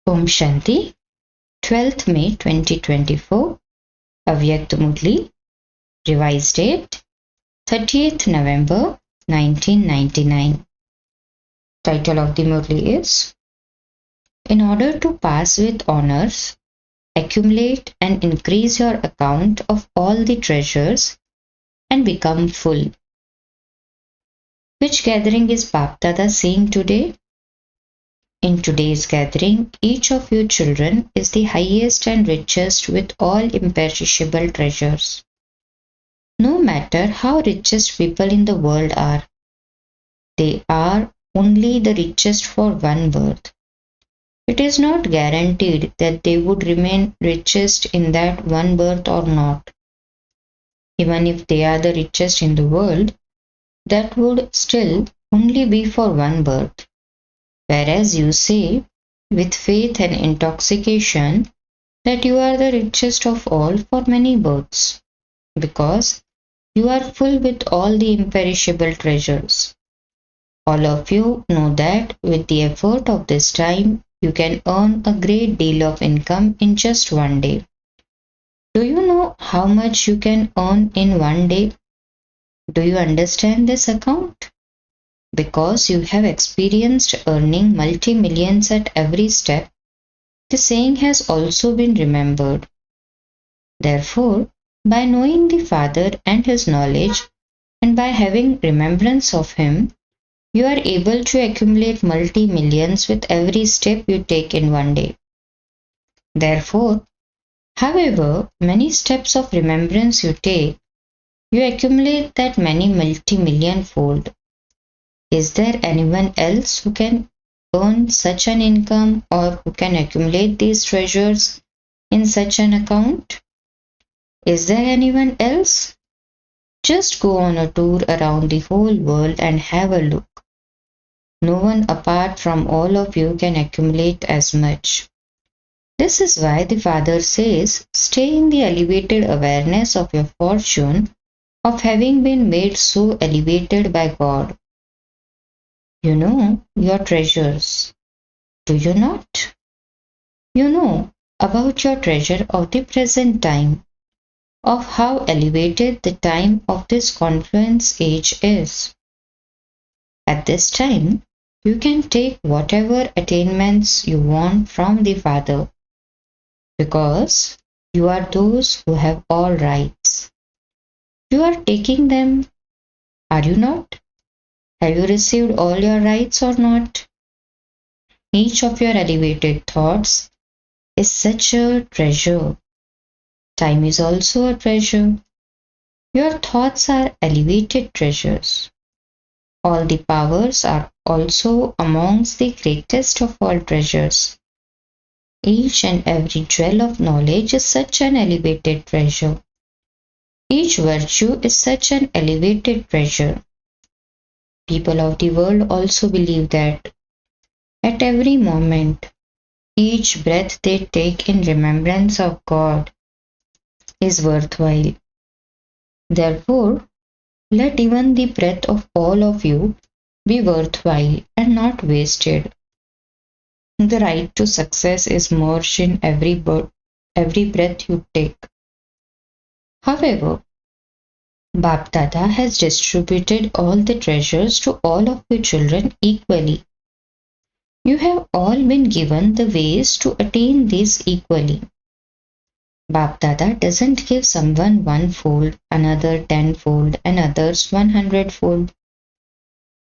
Om Shanti, 12th May 2024, Avyakt Murli, revised date 30th November 1999. Title of the Murli is In order to pass with honors, accumulate and increase your account of all the treasures and become full. Which gathering is BkDrDonika saying today? In today's gathering, each of you children is the highest and richest with all imperishable treasures. No matter how richest people in the world are, they are only the richest for one birth. It is not guaranteed that they would remain richest in that one birth or not. Even if they are the richest in the world, that would still only be for one birth. Whereas you say, with faith and intoxication, that you are the richest of all for many births, because you are full with all the imperishable treasures. All of you know that with the effort of this time, you can earn a great deal of income in just one day. Do you know how much you can earn in one day? Do you understand this account? Because you have experienced earning multi-millions at every step, the saying has also been remembered. Therefore, by knowing the Father and his knowledge, and by having remembrance of him, you are able to accumulate multi-millions with every step you take in one day. Therefore, however many steps of remembrance you take, you accumulate that many multi-million fold. Is there anyone else who can earn such an income or who can accumulate these treasures in such an account? Is there anyone else? Just go on a tour around the whole world and have a look. No one apart from all of you can accumulate as much. This is why the Father says, stay in the elevated awareness of your fortune of having been made so elevated by God. You know your treasures, do you not? You know about your treasure of the present time, of how elevated the time of this confluence age is. At this time, you can take whatever attainments you want from the Father, because you are those who have all rights. You are taking them, are you not? Have you received all your rights or not? Each of your elevated thoughts is such a treasure. Time is also a treasure. Your thoughts are elevated treasures. All the powers are also amongst the greatest of all treasures. Each and every jewel of knowledge is such an elevated treasure. Each virtue is such an elevated treasure. People of the world also believe that at every moment, each breath they take in remembrance of God is worthwhile. Therefore, let even the breath of all of you be worthwhile and not wasted. The right to success is merged in every breath you take. However, BkDrDonika has distributed all the treasures to all of you children equally. You have all been given the ways to attain these equally. BkDrDonika doesn't give someone 1-fold, another 10-fold, and others 100-fold.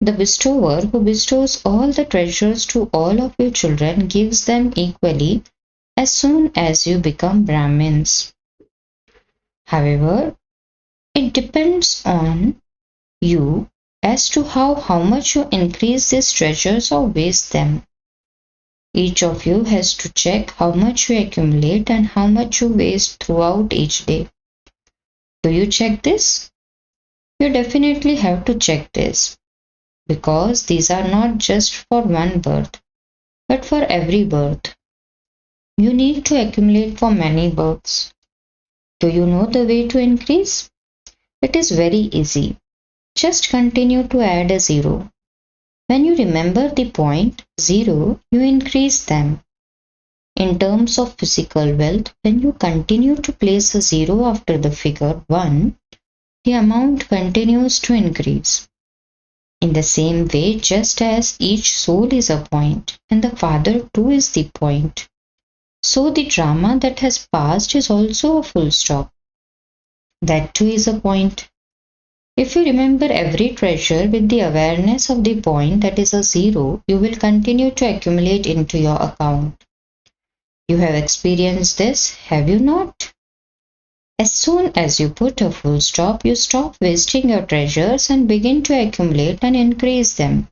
The bestower who bestows all the treasures to all of you children gives them equally as soon as you become Brahmins. However, it depends on you as to how much you increase these treasures or waste them. Each of you has to check how much you accumulate and how much you waste throughout each day. Do you check this? You definitely have to check this, because these are not just for one birth, but for every birth. You need to accumulate for many births. Do you know the way to increase? It is very easy. Just continue to add a zero. When you remember the point 0, you increase them. In terms of physical wealth, when you continue to place a zero after the figure 1, the amount continues to increase. In the same way, just as each soul is a point and the Father too is the point, so the drama that has passed is also a full stop. That too is a point. If you remember every treasure with the awareness of the point that is a zero, you will continue to accumulate into your account. You have experienced this, have you not? As soon as you put a full stop, you stop wasting your treasures and begin to accumulate and increase them.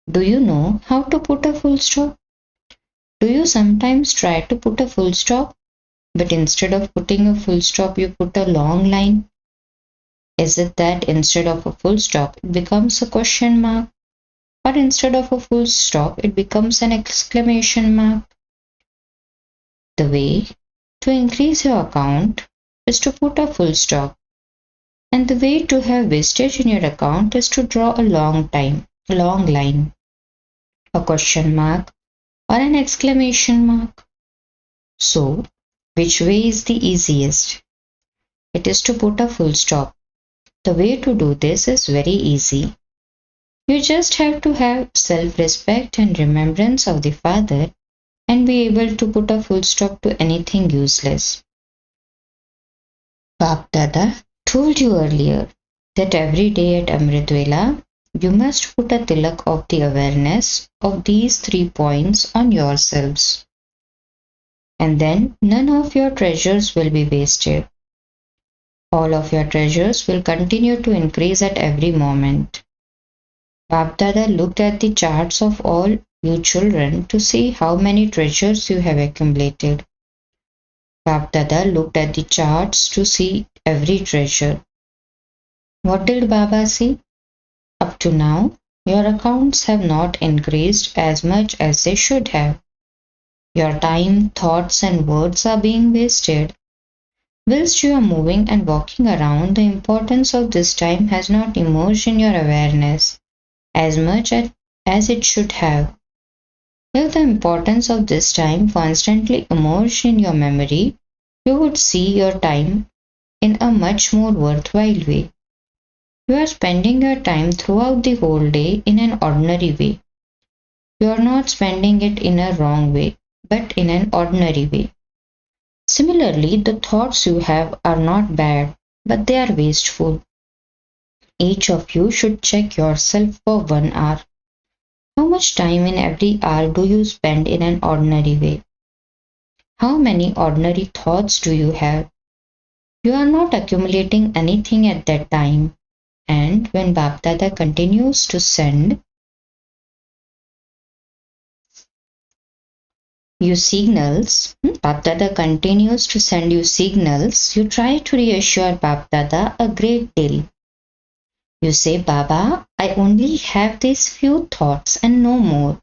Do you know how to put a full stop? Do you sometimes try to put a full stop, but instead of putting a full stop, you put a long line? Is it that instead of a full stop, it becomes a question mark? Or instead of a full stop, it becomes an exclamation mark? The way to increase your account is to put a full stop. And the way to have wastage in your account is to draw a long line, a question mark, or an exclamation mark. So, which way is the easiest? It is to put a full stop. The way to do this is very easy. You just have to have self-respect and remembrance of the Father and be able to put a full stop to anything useless. Bap Dada told you earlier that every day at Amrit Vela, you must put a tilak of the awareness of these 3 points on yourselves. And then none of your treasures will be wasted. All of your treasures will continue to increase at every moment. Bap Dada looked at the charts of all you children to see how many treasures you have accumulated. Bap Dada looked at the charts to see every treasure. What did Baba see? Up to now, your accounts have not increased as much as they should have. Your time, thoughts, and words are being wasted. Whilst you are moving and walking around, the importance of this time has not emerged in your awareness as much as it should have. If the importance of this time constantly emerged in your memory, you would see your time in a much more worthwhile way. You are spending your time throughout the whole day in an ordinary way. You are not spending it in a wrong way, but in an ordinary way. Similarly, the thoughts you have are not bad, but they are wasteful. Each of you should check yourself for 1 hour. How much time in every hour do you spend in an ordinary way? How many ordinary thoughts do you have? You are not accumulating anything at that time. And when Bap Dada continues to send you signals, Bap Dada continues to send you signals, you try to reassure Bap Dada a great deal. You say, Baba, I only have these few thoughts and no more.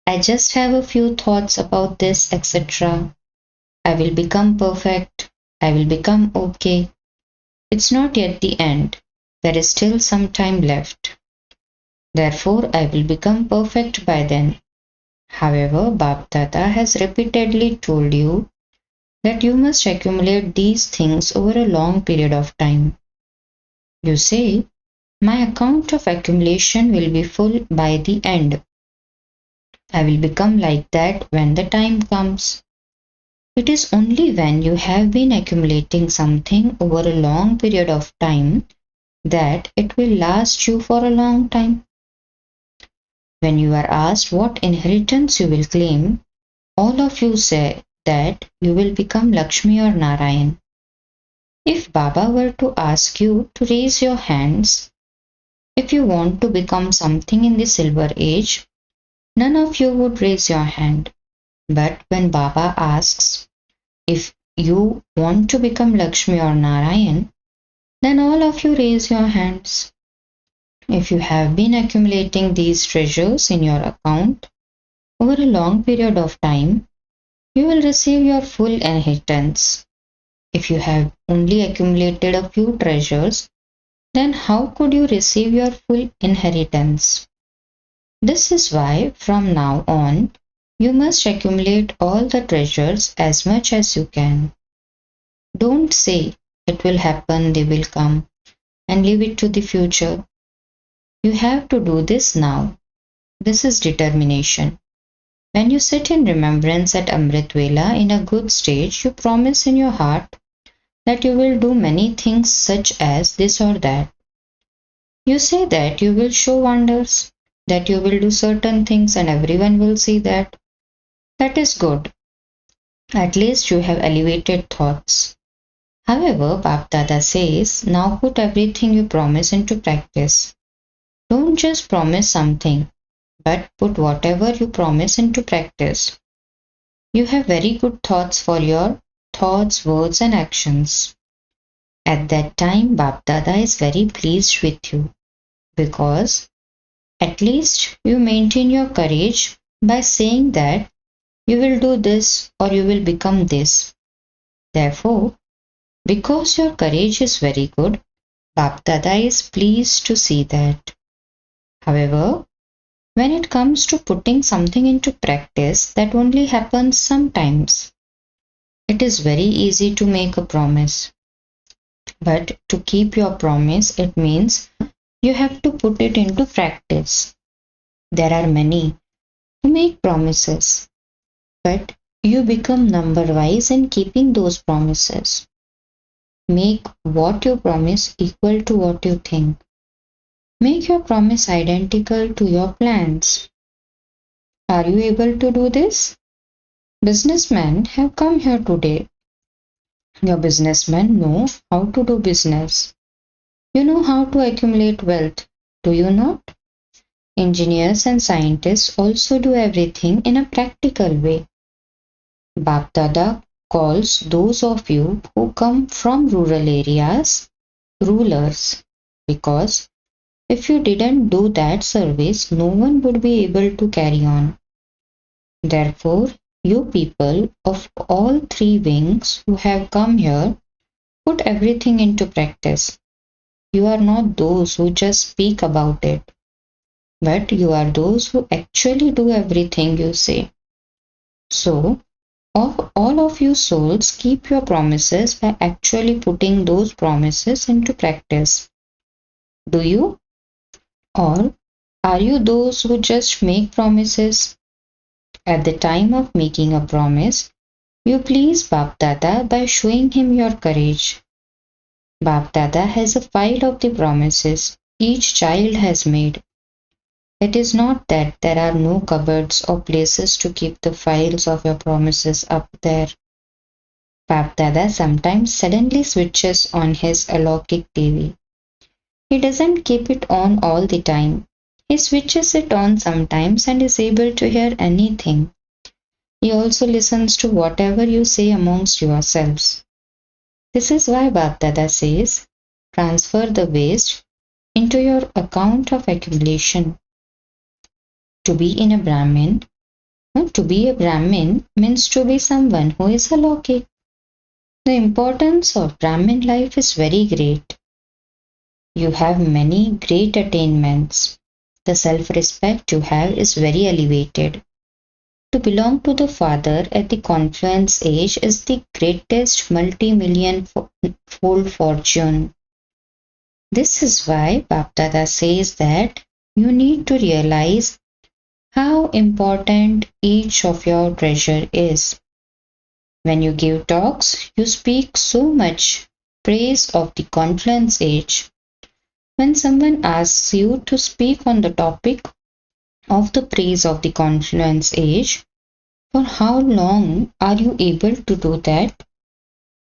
I just have a few thoughts about this, etc. I will become perfect. I will become okay. It's not yet the end. There is still some time left. Therefore, I will become perfect by then. However, Bap Dada has repeatedly told you that you must accumulate these things over a long period of time. You say, my account of accumulation will be full by the end. I will become like that when the time comes. It is only when you have been accumulating something over a long period of time that it will last you for a long time. When you are asked what inheritance you will claim, all of you say that you will become Lakshmi or Narayan. If Baba were to ask you to raise your hands, if you want to become something in the Silver Age, none of you would raise your hand. But when Baba asks if you want to become Lakshmi or Narayan, then all of you raise your hands. If you have been accumulating these treasures in your account over a long period of time, you will receive your full inheritance. If you have only accumulated a few treasures, then how could you receive your full inheritance? This is why from now on, You must accumulate all the treasures as much as you can. Don't say it will happen, they will come, and leave it to the future. You have to do this now. This is determination. When you sit in remembrance at Amrit Vela in a good stage, you promise in your heart that you will do many things such as this or that. You say that you will show wonders, that you will do certain things and everyone will see that. That is good. At least you have elevated thoughts. However, Bap Dada says, now put everything you promise into practice. Don't just promise something, but put whatever you promise into practice. You have very good thoughts for your thoughts, words, and actions. At that time, Bap Dada is very pleased with you because at least you maintain your courage by saying that you will do this or you will become this. Therefore, because your courage is very good, Bap Dada is pleased to see that. However, when it comes to putting something into practice, that only happens sometimes. It is very easy to make a promise. But to keep your promise, it means you have to put it into practice. There are many who make promises, but you become number wise in keeping those promises. Make what you promise equal to what you think. Make your promise identical to your plans. Are you able to do this? Businessmen have come here today. Your businessmen know how to do business. You know how to accumulate wealth, do you not? Engineers and scientists also do everything in a practical way. Bap Dada calls those of you who come from rural areas rulers because if you didn't do that service, no one would be able to carry on. Therefore, you people of all three wings who have come here, put everything into practice. You are not those who just speak about it, but you are those who actually do everything you say. So, of all of you souls, keep your promises by actually putting those promises into practice. Do you? Or are you those who just make promises? At the time of making a promise, you please Bap Dada by showing him your courage. Bap Dada has a file of the promises each child has made. It is not that there are no cupboards or places to keep the files of your promises up there. Bap Dada sometimes suddenly switches on his alaukic TV. He doesn't keep it on all the time. He switches it on sometimes and is able to hear anything. He also listens to whatever you say amongst yourselves. This is why Bap Dada says, transfer the waste into your account of accumulation. To be in a Brahmin, to be a Brahmin means to be someone who is alaukic. The importance of Brahmin life is very great. You have many great attainments. The self-respect you have is very elevated. To belong to the Father at the confluence age is the greatest multi-million fold fortune. This is why Bap Dada says that you need to realize how important each of your treasure is. When you give talks, you speak so much praise of the confluence age. When someone asks you to speak on the topic of the praise of the confluence age, for how long are you able to do that?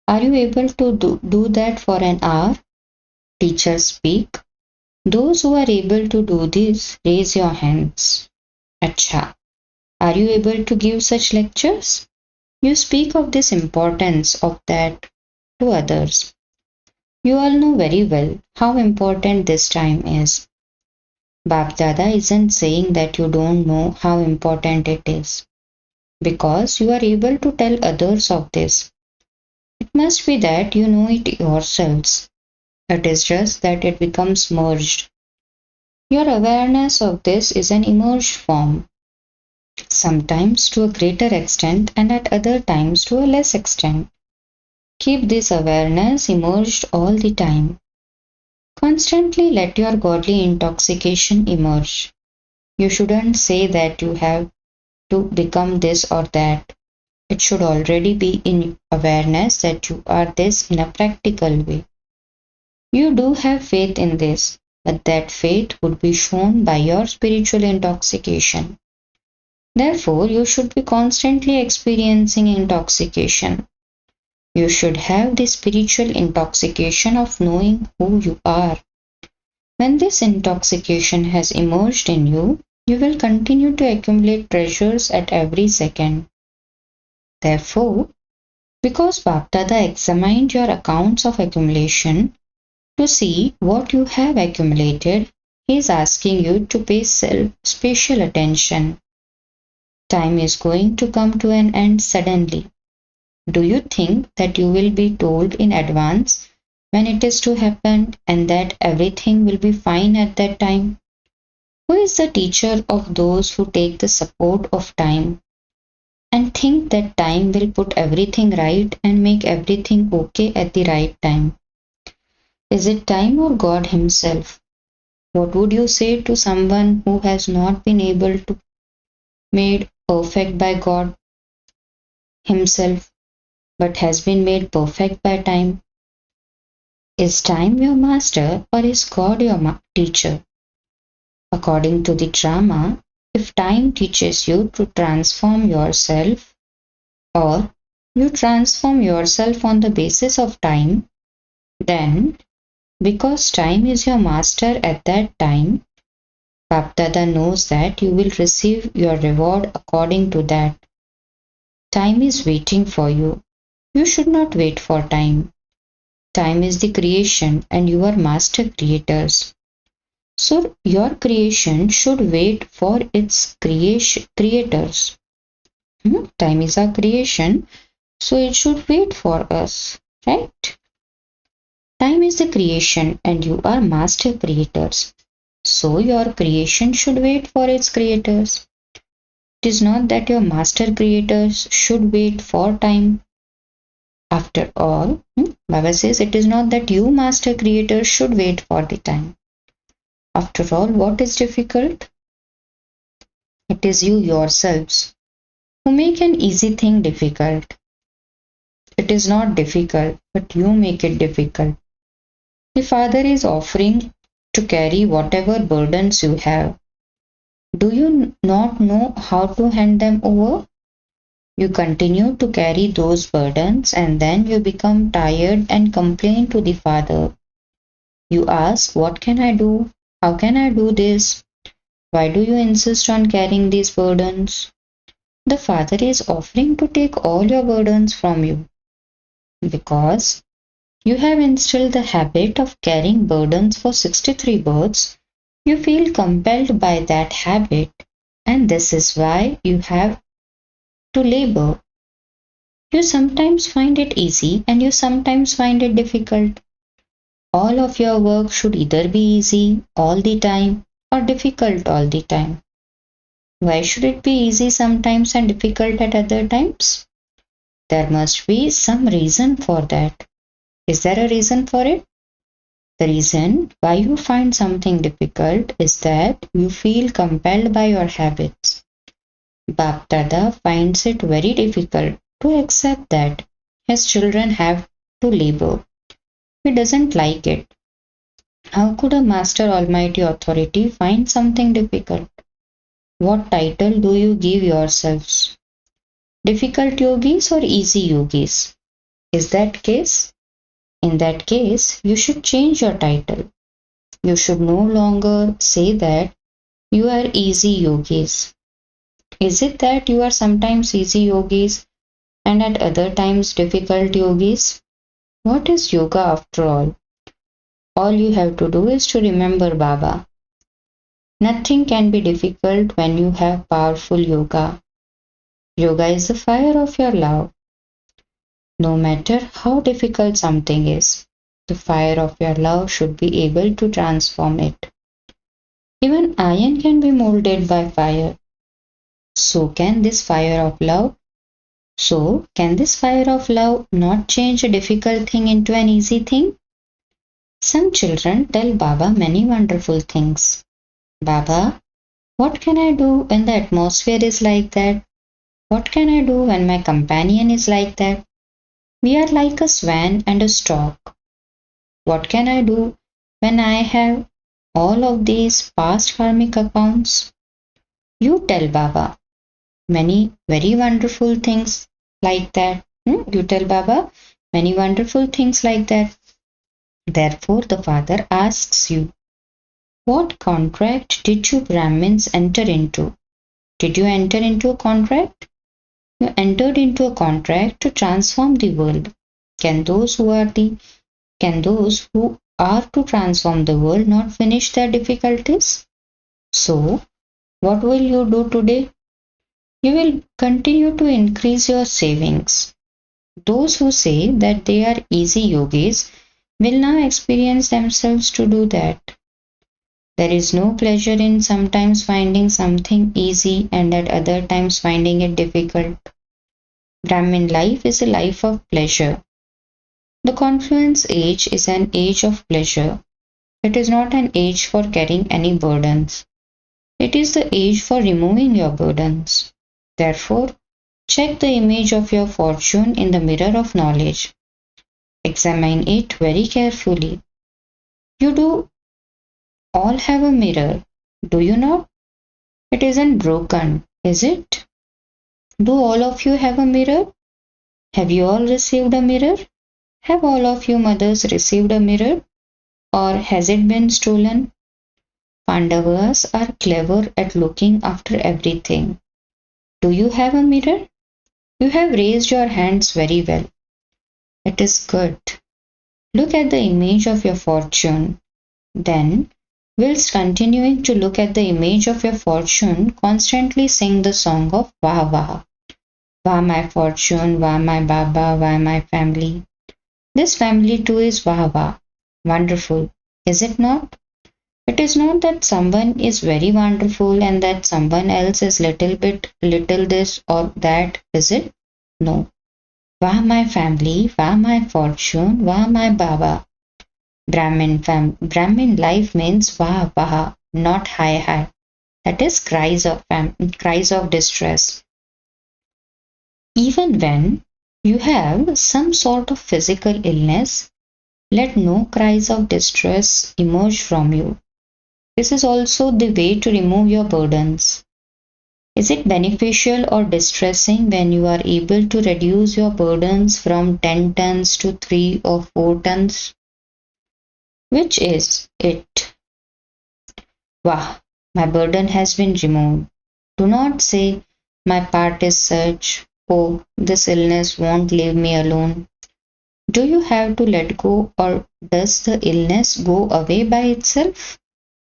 Are you able to do that for an hour? Teachers speak. Those who are able to do this, raise your hands. Acha. Are you able to give such lectures? You speak of this importance of that to others. You all know very well how important this time is. Bap Dada isn't saying that you don't know how important it is, because you are able to tell others of this. It must be that you know it yourselves. It is just that it becomes merged. Your awareness of this is an emerged form. sometimes to a greater extent and at other times to a less extent. Keep this awareness immersed all the time. Constantly let your godly intoxication emerge. You shouldn't say that you have to become this or that. It should already be in awareness that you are this in a practical way. You do have faith in this, but that faith would be shown by your spiritual intoxication. Therefore, you should be constantly experiencing intoxication. You should have the spiritual intoxication of knowing who you are. When this intoxication has emerged in you, you will continue to accumulate treasures at every second. Therefore, because Bapdada examined your accounts of accumulation to see what you have accumulated, he is asking you to pay special attention. Time is going to come to an end suddenly. Do you think that you will be told in advance when it is to happen and that everything will be fine at that time? Who is the teacher of those who take the support of time and think that time will put everything right and make everything okay at the right time? Is it time or God Himself? What would you say to someone who has not been able to made perfect by God Himself but has been made perfect by time? Is time your master or is God your teacher? According to the drama, if time teaches you to transform yourself or you transform yourself on the basis of time, then because time is your master at that time, Bapdada knows that you will receive your reward according to that. Time is waiting for you. You should not wait for time. Time is the creation and you are master creators. So your creation should wait for its creators. Time is our creation, so it should wait for us, right? Time is the creation and you are master creators. So your creation should wait for its creators. It is not that your master creators should wait for time. After all, Baba says it is not that you master creators should wait for the time. After all, what is difficult? It is you yourselves who make an easy thing difficult. It is not difficult, but you make it difficult. The Father is offering to carry whatever burdens you have. Do you not know how to hand them over? You continue to carry those burdens and then you become tired and complain to the Father. You ask, what can I do? How can I do this? Why do you insist on carrying these burdens? The Father is offering to take all your burdens from you because you have instilled the habit of carrying burdens for 63 births. You feel compelled by that habit, and this is why you have to labor. You sometimes find it easy and you sometimes find it difficult. All of your work should either be easy all the time or difficult all the time. Why should it be easy sometimes and difficult at other times? There must be some reason for that. Is there a reason for it? The reason why you find something difficult is that you feel compelled by your habits. Bapdada finds it very difficult to accept that his children have to labor. He doesn't like it. How could a Master Almighty Authority find something difficult? What title do you give yourselves? Difficult yogis or easy yogis? Is that case? In that case, you should change your title. You should no longer say that you are easy yogis. Is it that you are sometimes easy yogis and at other times difficult yogis? What is yoga after all? All you have to do is to remember Baba. Nothing can be difficult when you have powerful yoga. Yoga is the fire of your love. No matter how difficult something is, the fire of your love should be able to transform it. Even iron can be molded by fire. So can this fire of love can this fire of love not change a difficult thing into an easy thing? Some children tell Baba many wonderful things. Baba, what can I do when the atmosphere is like that? What can I do when my companion is like that? We are like a swan and a stork. What can I do when I have all of these past karmic accounts? You tell Baba many very wonderful things like that. You tell Baba many wonderful things like that. Therefore, the father asks you, what contract did you Brahmins enter into? Did you enter into a contract? You entered into a contract to transform the world. Can those who are the can those who are to transform the world not finish their difficulties? So, what will you do today? You will continue to increase your savings. Those who say that they are easy yogis will now experience themselves to do that. There is no pleasure in sometimes finding something easy and at other times finding it difficult. Brahmin life is a life of pleasure. The confluence age is an age of pleasure. It is not an age for carrying any burdens. It is the age for removing your burdens. Therefore, check the image of your fortune in the mirror of knowledge. Examine it very carefully. You do all have a mirror, do you not? It isn't broken, is it? Do all of you have a mirror? Have you all received a mirror? Have all of you mothers received a mirror? Or has it been stolen? Pandavas are clever at looking after everything. Do you have a mirror? You have raised your hands very well. It is good. Look at the image of your fortune. Then, whilst continuing to look at the image of your fortune, constantly sing the song of Vah Vah. Vah my fortune, Vah my Baba, Vah my family. This family too is Vah Vah. Wonderful, is it not? It is not that someone is very wonderful and that someone else is little this or that, is it? No. Vah my family, Vah my fortune, Vah my Baba. Brahmin life means Vah Vah, not hi hi. That is cries of distress. Even when you have some sort of physical illness, let no cries of distress emerge from you. This is also the way to remove your burdens. Is it beneficial or distressing when you are able to reduce your burdens from 10 tons to 3 or 4 tons? Which is it? Wah, my burden has been removed. Do not say, my part is such, oh, this illness won't leave me alone. Do you have to let go, or does the illness go away by itself?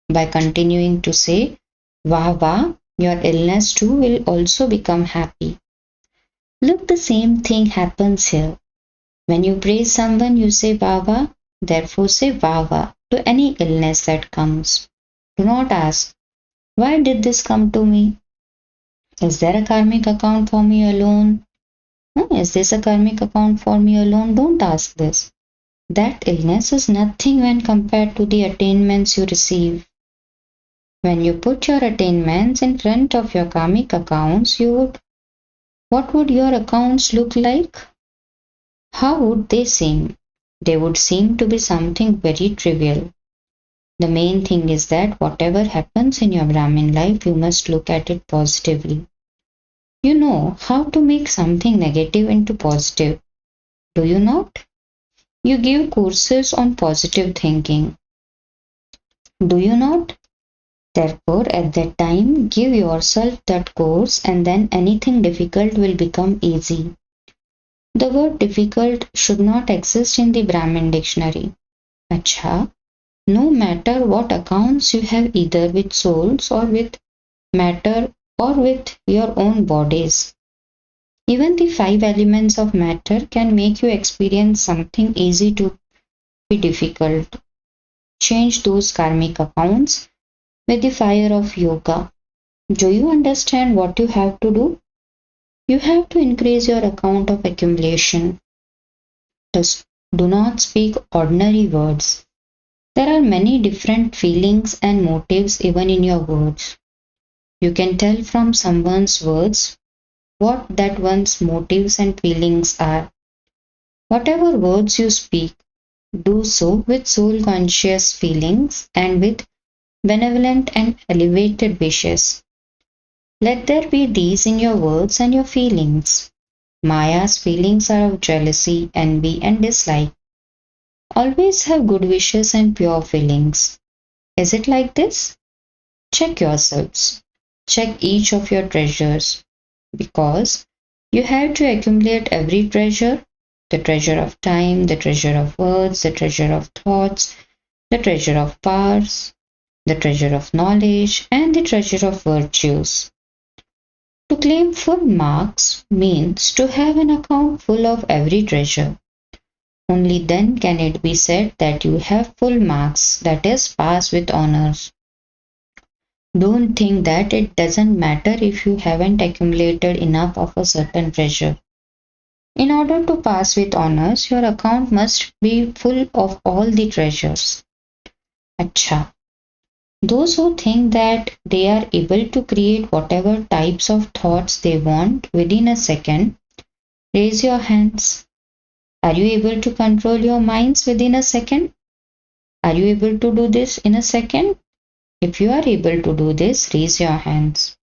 By continuing to say, Wah Wah, your illness too will also become happy. Look, the same thing happens here. When you praise someone, you say Wah Wah, therefore say Wah Wah to any illness that comes. Do not ask, why did this come to me? Is there a karmic account for me alone? Is this a karmic account for me alone? Don't ask this. That illness is nothing when compared to the attainments you receive. When you put your attainments in front of your karmic accounts, what would your accounts look like? How would they seem? They would seem to be something very trivial. The main thing is that whatever happens in your Brahmin life, you must look at it positively. You know how to make something negative into positive, do you not? You give courses on positive thinking, do you not? Therefore, at that time, give yourself that course and then anything difficult will become easy. The word difficult should not exist in the Brahmin dictionary. Acha, no matter what accounts you have either with souls or with matter or with your own bodies. Even the 5 elements of matter can make you experience something easy to be difficult. Change those karmic accounts with the fire of yoga. Do you understand what you have to do? You have to increase your account of accumulation. Just do not speak ordinary words. There are many different feelings and motives even in your words. You can tell from someone's words what that one's motives and feelings are. Whatever words you speak, do so with soul conscious feelings and with benevolent and elevated wishes. Let there be these in your words and your feelings. Maya's feelings are of jealousy, envy, and dislike. Always have good wishes and pure feelings. Is it like this? Check yourselves. Check each of your treasures. Because you have to accumulate every treasure, the treasure of time, the treasure of words, the treasure of thoughts, the treasure of powers, the treasure of knowledge, and the treasure of virtues. To claim full marks means to have an account full of every treasure. Only then can it be said that you have full marks, that is, pass with honors. Don't think that it doesn't matter if you haven't accumulated enough of a certain treasure. In order to pass with honors, your account must be full of all the treasures. Acha. Those who think that they are able to create whatever types of thoughts they want within a second, raise your hands. Are you able to control your minds within a second? Are you able to do this in a second? If you are able to do this, raise your hands.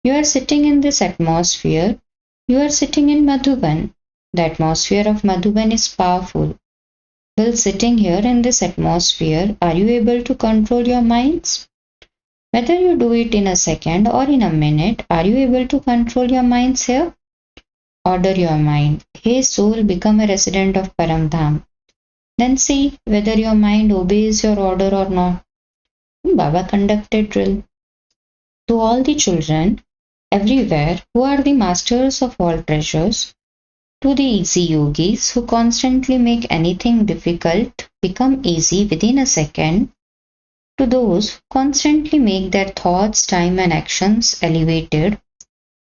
You are sitting in this atmosphere. You are sitting in Madhuban. The atmosphere of Madhuban is powerful. While sitting here in this atmosphere, are you able to control your minds? Whether you do it in a second or in a minute, are you able to control your minds here? Order your mind. Hey soul, become a resident of Paramdham. Then see whether your mind obeys your order or not. Baba conducted drill. To all the children everywhere who are the masters of all treasures, to the easy yogis who constantly make anything difficult become easy within a second, to those who constantly make their thoughts, time, and actions elevated,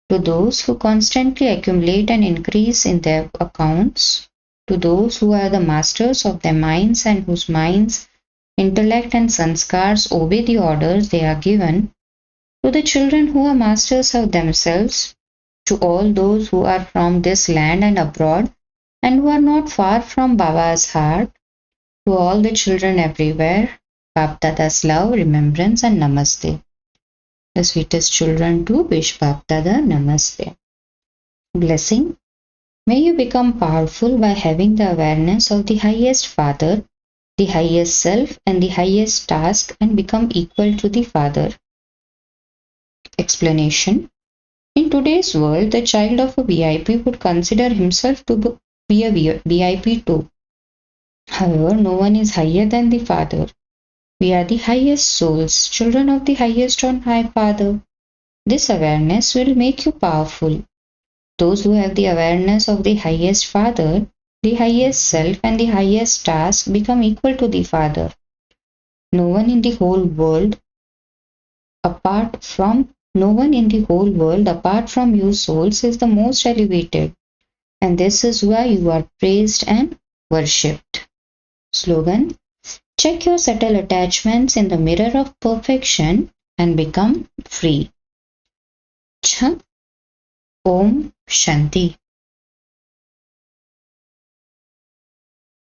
to those who constantly accumulate and increase in their accounts, to those who are the masters of their minds and whose minds, intellect, and sanskars obey the orders they are given, to the children who are masters of themselves, to all those who are from this land and abroad and who are not far from Baba's heart, to all the children everywhere, Bapdada's love, remembrance, and namaste. The sweetest children too wish Bapdada namaste. Blessing. May you become powerful by having the awareness of the highest Father, the highest self, and the highest task, and become equal to the Father. Explanation. In today's world, the child of a VIP would consider himself to be a VIP too. However, no one is higher than the Father. We are the highest souls, children of the highest on high Father. This awareness will make you powerful. Those who have the awareness of the highest Father, the highest self, and the highest task become equal to the Father. No one in the whole world apart from you souls is the most elevated, and this is why you are praised and worshipped. Slogan. Check your subtle attachments in the mirror of perfection and become free. Om Shanti.